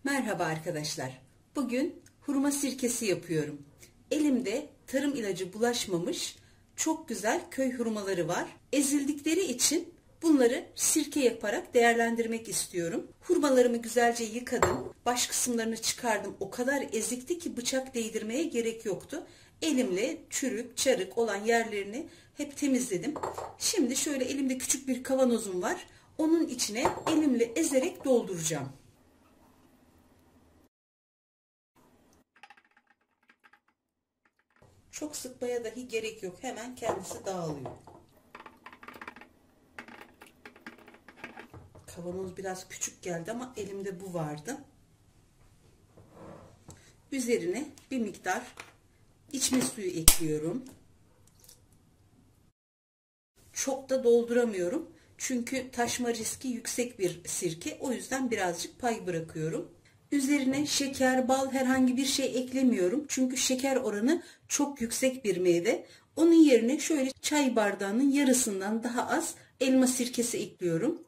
Merhaba arkadaşlar. Bugün hurma sirkesi yapıyorum. Elimde tarım ilacı bulaşmamış çok güzel köy hurmaları var. Ezildikleri için bunları sirke yaparak değerlendirmek istiyorum. Hurmalarımı güzelce yıkadım. Baş kısımlarını çıkardım. O kadar ezikti ki bıçak değdirmeye gerek yoktu. Elimle çürük, çarık olan yerlerini hep temizledim. Şimdi şöyle elimde küçük bir kavanozum var. Onun içine elimle ezerek dolduracağım. Çok sıkmaya dahi gerek yok. Hemen kendisi dağılıyor. Kavanoz biraz küçük geldi ama elimde bu vardı. Üzerine bir miktar içme suyu ekliyorum. Çok da dolduramıyorum. Çünkü taşma riski yüksek bir sirke. O yüzden birazcık pay bırakıyorum. Üzerine şeker, bal herhangi bir şey eklemiyorum. Çünkü şeker oranı çok yüksek bir meyve. Onun yerine şöyle çay bardağının yarısından daha az elma sirkesi ekliyorum.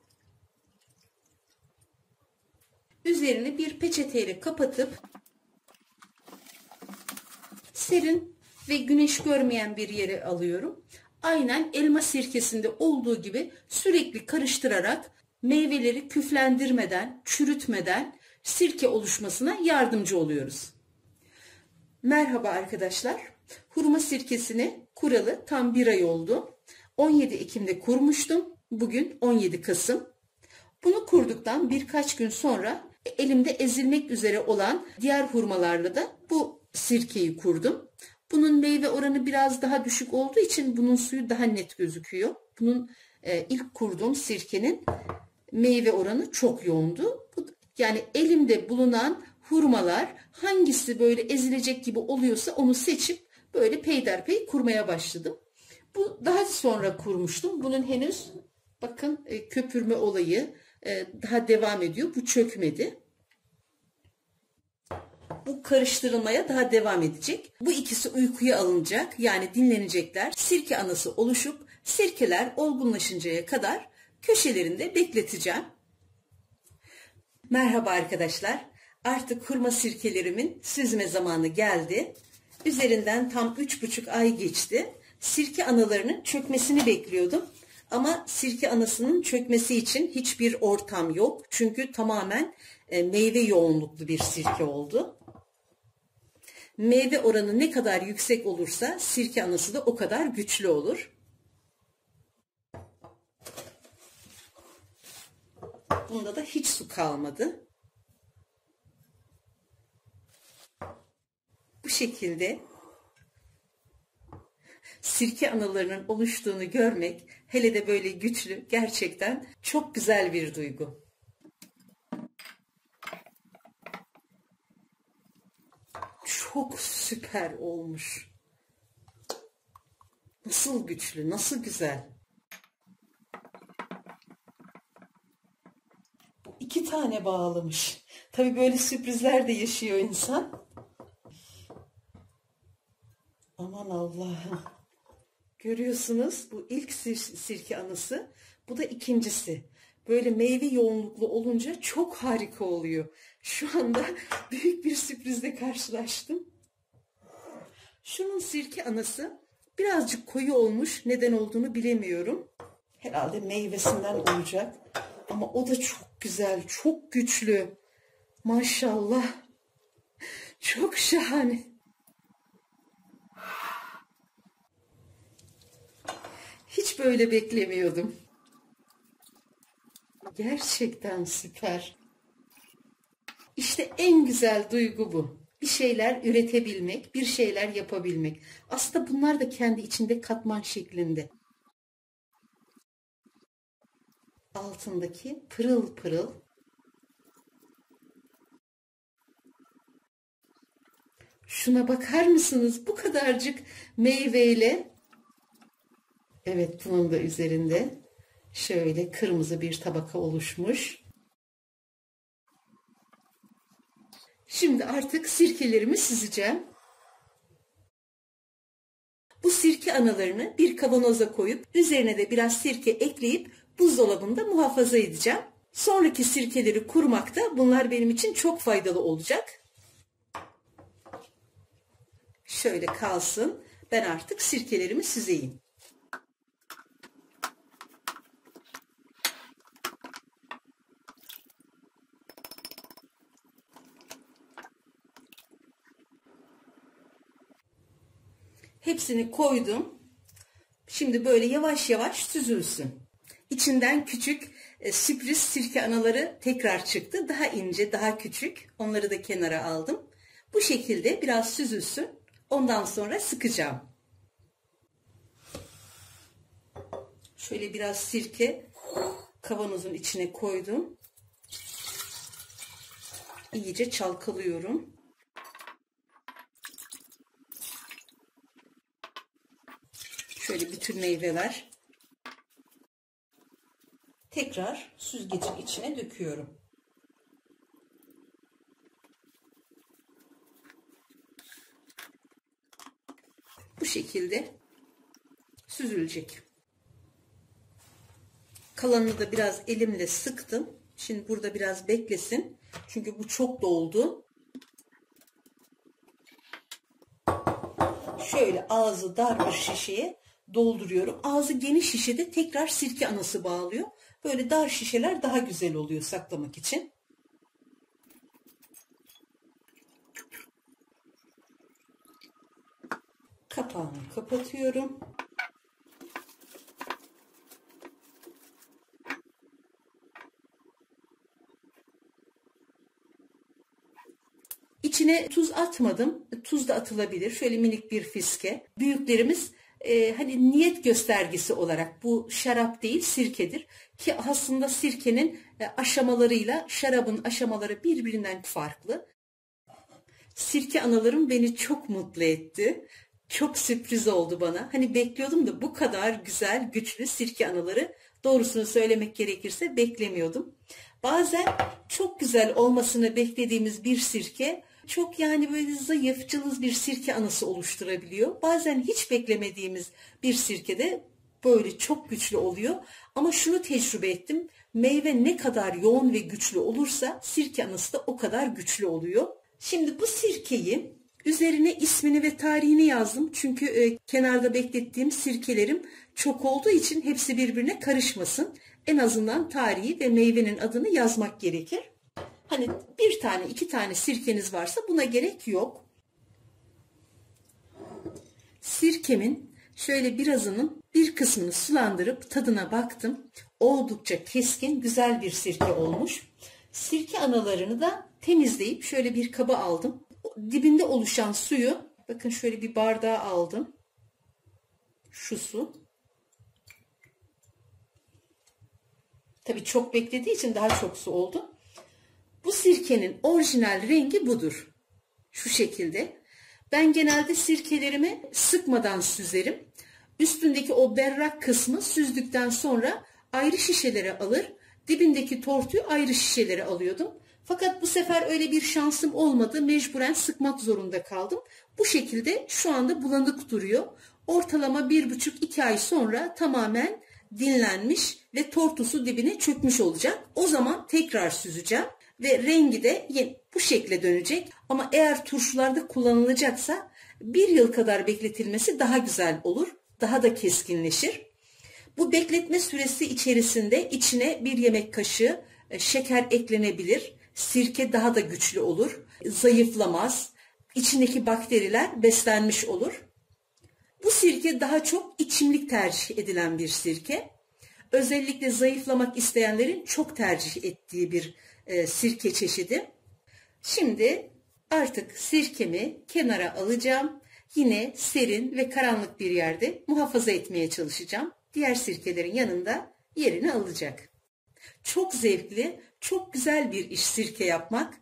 Üzerine bir peçeteyle kapatıp serin ve güneş görmeyen bir yere alıyorum. Aynen elma sirkesinde olduğu gibi sürekli karıştırarak meyveleri küflendirmeden, çürütmeden sirke oluşmasına yardımcı oluyoruz. Merhaba arkadaşlar. Hurma sirkesini kuralı tam bir ay oldu. 17 Ekim'de kurmuştum. Bugün 17 Kasım. Bunu kurduktan birkaç gün sonra elimde ezilmek üzere olan diğer hurmalarla da bu sirkeyi kurdum. Bunun meyve oranı biraz daha düşük olduğu için bunun suyu daha net gözüküyor. Bunun ilk kurduğum sirkenin meyve oranı çok yoğundu. Yani elimde bulunan hurmalar hangisi böyle ezilecek gibi oluyorsa onu seçip böyle peyderpey kurmaya başladım. Bu daha sonra kurmuştum. Bunun henüz bakın köpürme olayı daha devam ediyor. Bu çökmedi. Bu karıştırılmaya daha devam edecek. Bu ikisi uykuya alınacak, yani dinlenecekler. Sirke anası oluşup sirkeler olgunlaşıncaya kadar köşelerinde bekleteceğim. Merhaba arkadaşlar. Artık hurma sirkelerimin süzme zamanı geldi. Üzerinden tam 3,5 ay geçti. Sirke analarının çökmesini bekliyordum. Ama sirke anasının çökmesi için hiçbir ortam yok. Çünkü tamamen meyve yoğunluklu bir sirke oldu. Meyve oranı ne kadar yüksek olursa sirke anası da o kadar güçlü olur. Bunda da hiç su kalmadı. Bu şekilde sirke analarının oluştuğunu görmek, hele de böyle güçlü, gerçekten çok güzel bir duygu. Çok süper olmuş. Nasıl güçlü, nasıl güzel. 2 tane bağlamış. Tabii böyle sürprizler de yaşıyor insan. Aman Allah'ım. Görüyorsunuz, bu ilk sirke anası, bu da ikincisi. Böyle meyve yoğunluklu olunca çok harika oluyor. Şu anda büyük bir sürprizle karşılaştım. Şunun sirke anası birazcık koyu olmuş. Neden olduğunu bilemiyorum. Herhalde meyvesinden olacak. Ama o da çok güzel, çok güçlü. Maşallah. Çok şahane. Hiç böyle beklemiyordum. Gerçekten süper. İşte en güzel duygu bu. Bir şeyler üretebilmek, bir şeyler yapabilmek. Aslında bunlar da kendi içinde katman şeklinde. Altındaki pırıl pırıl. Şuna bakar mısınız? Bu kadarcık meyveyle. Evet, bunun da üzerinde şöyle kırmızı bir tabaka oluşmuş. Şimdi artık sirkelerimi süzeceğim. Bu sirke analarını bir kavanoza koyup üzerine de biraz sirke ekleyip buzdolabında muhafaza edeceğim. Sonraki sirkeleri kurmakta bunlar benim için çok faydalı olacak. Şöyle kalsın. Ben artık sirkelerimi süzeyim. Hepsini koydum. Şimdi böyle yavaş yavaş süzülsün. İçinden küçük sürpriz sirke anaları tekrar çıktı. Daha ince, daha küçük. Onları da kenara aldım. Bu şekilde biraz süzülsün. Ondan sonra sıkacağım. Şöyle biraz sirke kavanozun içine koydum. İyice çalkalıyorum. Şöyle bütün meyveler. Tekrar süzgecin içine döküyorum. Bu şekilde süzülecek. Kalanını da biraz elimle sıktım. Şimdi burada biraz beklesin. Çünkü bu çok doldu. Şöyle ağzı dar bir şişeye dolduruyorum. Ağzı geniş şişede tekrar sirke anası bağlıyor. Böyle dar şişeler daha güzel oluyor saklamak için. Kapağını kapatıyorum. İçine tuz atmadım. Tuz da atılabilir. Şöyle minik bir fiske. Büyüklerimiz hani niyet göstergesi olarak bu şarap değil sirkedir. Ki aslında sirkenin aşamalarıyla şarabın aşamaları birbirinden farklı. Sirke analarım beni çok mutlu etti. Çok sürpriz oldu bana. Hani bekliyordum da bu kadar güzel, güçlü sirke anaları doğrusunu söylemek gerekirse beklemiyordum. Bazen çok güzel olmasını beklediğimiz bir sirke çok yani böyle zayıf, cılız bir sirke anası oluşturabiliyor. Bazen hiç beklemediğimiz bir sirke de böyle çok güçlü oluyor. Ama şunu tecrübe ettim. Meyve ne kadar yoğun ve güçlü olursa sirke anası da o kadar güçlü oluyor. Şimdi bu sirkeyi üzerine ismini ve tarihini yazdım. Çünkü kenarda beklettiğim sirkelerim çok olduğu için hepsi birbirine karışmasın. En azından tarihi ve meyvenin adını yazmak gerekir. Hani bir tane, iki tane sirkeniz varsa buna gerek yok. Sirkemin şöyle birazının bir kısmını sulandırıp tadına baktım. Oldukça keskin, güzel bir sirke olmuş. Sirke analarını da temizleyip şöyle bir kaba aldım. Dibinde oluşan suyu, bakın şöyle bir bardağa aldım. Şu su. Tabii çok beklediği için daha çok su oldu. Bu sirkenin orijinal rengi budur. Şu şekilde. Ben genelde sirkelerimi sıkmadan süzerim. Üstündeki o berrak kısmı süzdükten sonra ayrı şişelere alır. Dibindeki tortuyu ayrı şişelere alıyordum. Fakat bu sefer öyle bir şansım olmadı. Mecburen sıkmak zorunda kaldım. Bu şekilde şu anda bulanık duruyor. Ortalama 1,5-2 ay sonra tamamen dinlenmiş ve tortusu dibine çökmüş olacak. O zaman tekrar süzeceğim ve rengi de yine bu şekle dönecek. Ama eğer turşularda kullanılacaksa 1 yıl kadar bekletilmesi daha güzel olur. Daha da keskinleşir. Bu bekletme süresi içerisinde içine 1 yemek kaşığı şeker eklenebilir. Sirke daha da güçlü olur. Zayıflamaz. İçindeki bakteriler beslenmiş olur. Bu sirke daha çok içimlik tercih edilen bir sirke. Özellikle zayıflamak isteyenlerin çok tercih ettiği bir sirke çeşidi. Şimdi artık sirkemi kenara alacağım. Yine serin ve karanlık bir yerde muhafaza etmeye çalışacağım. Diğer sirkelerin yanında yerini alacak. Çok zevkli, çok güzel bir iş sirke yapmak.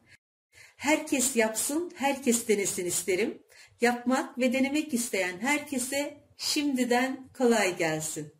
Herkes yapsın, herkes denesin isterim. Yapmak ve denemek isteyen herkese şimdiden kolay gelsin.